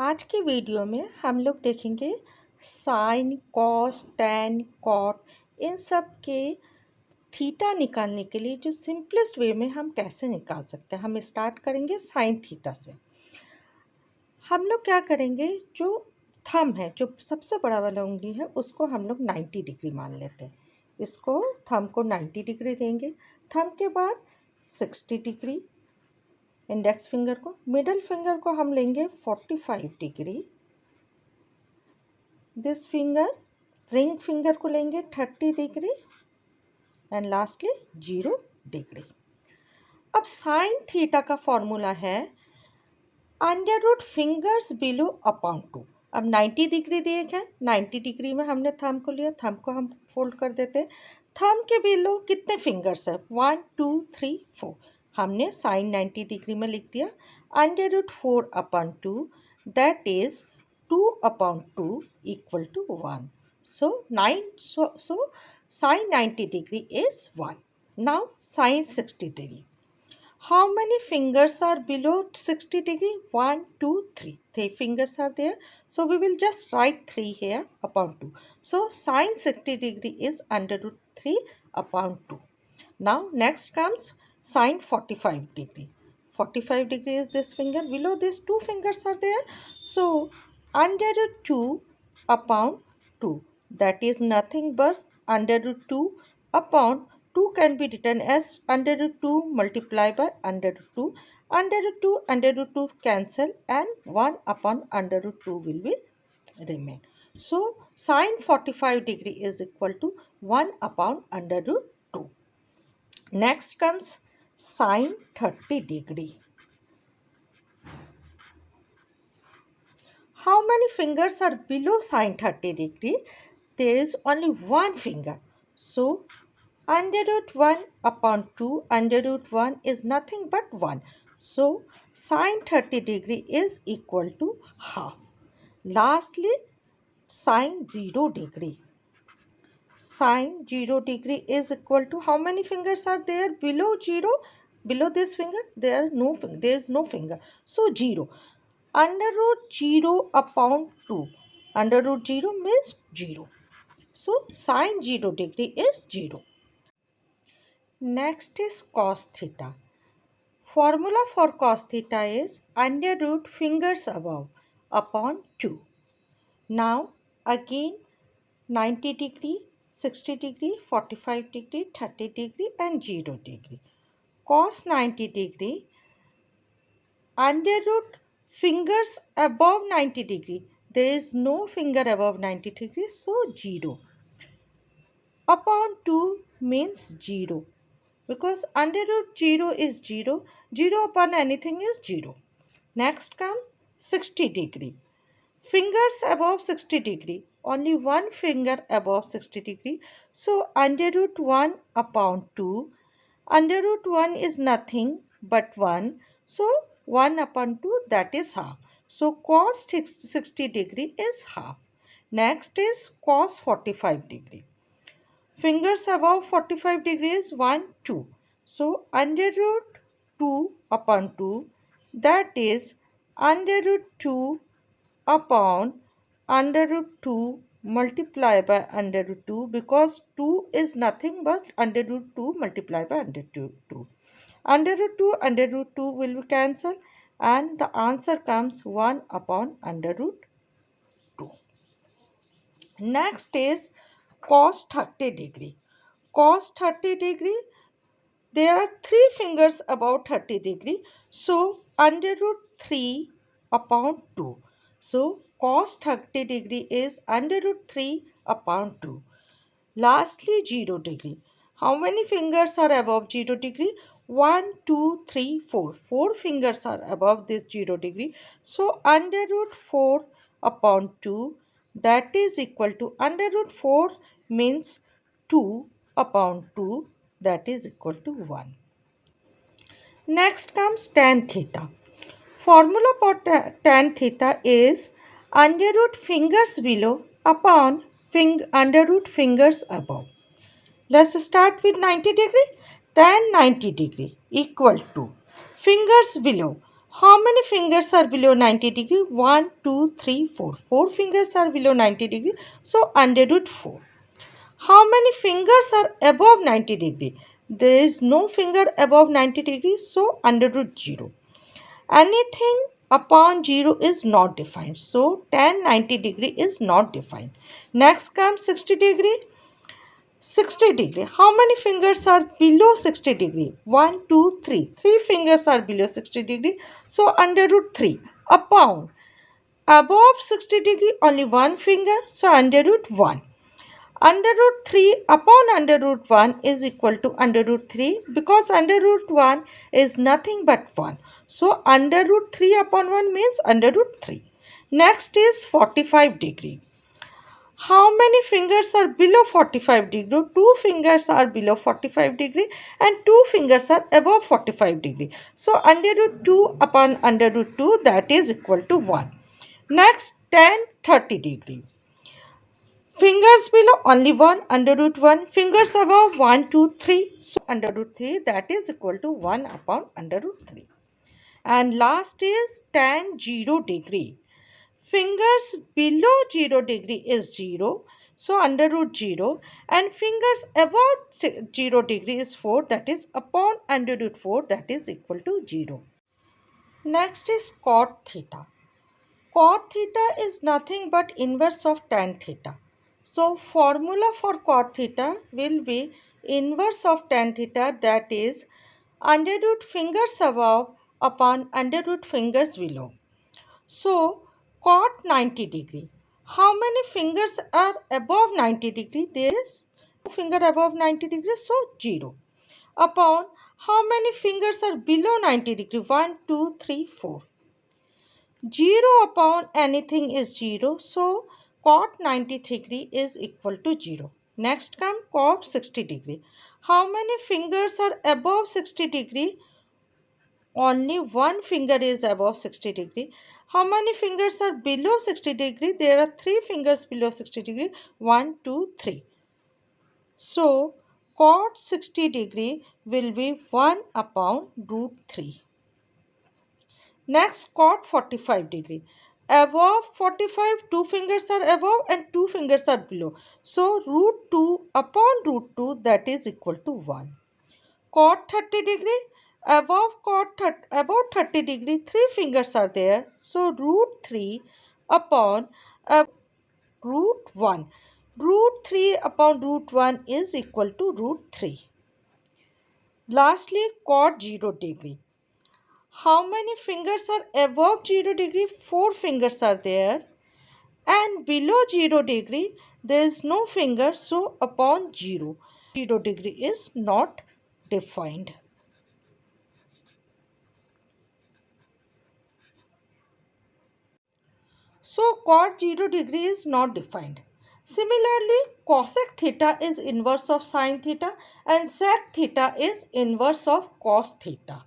आज की वीडियो में हम लोग देखेंगे साइन, कॉस, टैन, कॉट इन सब के थीटा निकालने के लिए जो सिंपलेस्ट वे में हम कैसे निकाल सकते हैं। हम स्टार्ट करेंगे साइन थीटा से। हम लोग क्या करेंगे, जो थंब है, जो सबसे बड़ा वाला उंगली है, उसको हम लोग 90 डिग्री मान लेते हैं। इसको थंब को 90 डिग्री देंगे। थंब के बाद 60 डिग्री इंडेक्स फिंगर को, मिडल फिंगर को हम लेंगे 45 degree, this finger ring finger को लेंगे 30 डिग्री एंड लास्टली 0 डिग्री। अब साइन थीटा का फॉर्मूला है under root fingers below upon 2। अब 90 डिग्री दिए है, 90 डिग्री में हमने थंब को लिया, थंब को हम फोल्ड कर देते हैं। थंब के बिलो कितने फिंगर्स हैं? 1 2 3 4। हमने साइन 90 डिग्री में लिख दिया under root 4 upon 2, that is 2 upon 2 equal to 1. So sine 90 degree is 1. Now sine 60 degree. How many fingers are below 60 degree? 1, 2, 3. 3 fingers are there. So we will just write 3 here upon 2. So sine 60 degree is under root 3 upon 2. Now next comes sine 45 degree. 45 degree is this finger. Below this 2 fingers are there. So under root 2 upon 2, that is nothing but under root 2 upon 2 can be written as under root 2 multiplied by under root 2. Under root 2 cancel and 1 upon under root 2 will be remain. So sine 45 degree is equal to 1 upon under root 2. Next comes sine 30 degree. How many fingers are below sine 30 degree? There is only one finger. So under root 1 upon 2, under root 1 is nothing but 1. So sine 30 degree is equal to half. Lastly, sine 0 degree. Sine 0 degree is equal to, how many fingers are there below 0? Below this finger, there is no finger. So 0. Under root 0 upon 2. Under root 0 means 0. So sine 0 degree is 0. Next is cos theta. Formula for cos theta is under root fingers above upon 2. Now again 90 degree, 60 degree, 45 degree, 30 degree and 0 degree. Cos 90 degree, under root fingers above 90 degree. There is no finger above 90 degree, so 0. Upon 2 means 0. Because under root 0 is 0. 0 upon anything is 0. Next come 60 degree. Fingers above 60 degree. Only one finger above 60 degree. So under root 1 upon 2. Under root 1 is nothing but 1. So 1 upon 2, that is half. So cos 60 degree is half. Next is cos 45 degree. Fingers above 45 degrees 1, 2. So under root 2 upon 2, that is under root 2 upon under root 2 multiplied by under root 2, because 2 is nothing but under root 2 multiplied by under root 2. Under root 2 will be cancelled and the answer comes 1 upon under root 2. Next is cos 30 degree. Cos 30 degree, there are 3 fingers above 30 degree. So under root 3 upon 2. So cos 30 degree is under root 3 upon 2. Lastly 0 degree. How many fingers are above 0 degree? 1, 2, 3, 4. 4 fingers are above this 0 degree. So under root 4 upon 2, that is equal to, under root 4 means 2 upon 2, that is equal to 1. Next comes tan theta. Formula for tan theta is under root fingers below upon under root fingers above. Let's start with 90 degree. Tan 90 degree equal to fingers below. How many fingers are below 90 degree? 1, 2, 3, 4. 4 fingers are below 90 degree. So under root 4. How many fingers are above 90 degree? There is no finger above 90 degree. So under root 0. Anything upon 0 is not defined. So tan 90 degree is not defined. Next comes 60 degree. 60 degree. How many fingers are below 60 degree? 1, 2, 3. 3 fingers are below 60 degree. So under root 3 upon. Above 60 degree only one finger. So under root 1. Under root 3 upon under root 1 is equal to under root 3 because under root 1 is nothing but 1. So under root 3 upon 1 means under root 3. Next is 45 degree. How many fingers are below 45 degree? Two fingers are below 45 degree and two fingers are above 45 degree. So under root 2 upon under root 2 that is equal to 1. Next tan 30 degree. Fingers below only 1 under root 1. Fingers above 1, 2, 3. So under root 3 that is equal to 1 upon under root 3. And last is tan 0 degree. Fingers below 0 degree is 0. So under root 0. And fingers above 0 degree is 4. That is upon under root 4 that is equal to 0. Next is cot theta. Cot theta is nothing but inverse of tan theta. So formula for cot theta will be inverse of tan theta, that is under root fingers above upon under root fingers below. So cot 90 degree. How many fingers are above 90 degree? There is no finger above 90 degree, so 0. Upon how many fingers are below 90 degree? 1, 2, 3, 4. 0 upon anything is 0. So cot 90 degree is equal to 0. Next come cot 60 degree. How many fingers are above 60 degree? Only one finger is above 60 degree. How many fingers are below 60 degree? There are 3 fingers below 60 degree. 1, 2, 3. So cot 60 degree will be 1 upon root 3. Next cot 45 degree. Above 45, 2 fingers are above and 2 fingers are below. So root 2 upon root 2 that is equal to 1. Cot 30 degree. Above 30 degree, 3 fingers are there. So root 3 upon root 1. Root 3 upon root 1 is equal to root 3. Lastly, cot 0 degree. How many fingers are above 0 degree? 4 fingers are there. And below 0 degree, there is no finger. So upon 0, 0 degree is not defined. So cot 0 degree is not defined. Similarly, cosec theta is inverse of sin theta and sec theta is inverse of cos theta.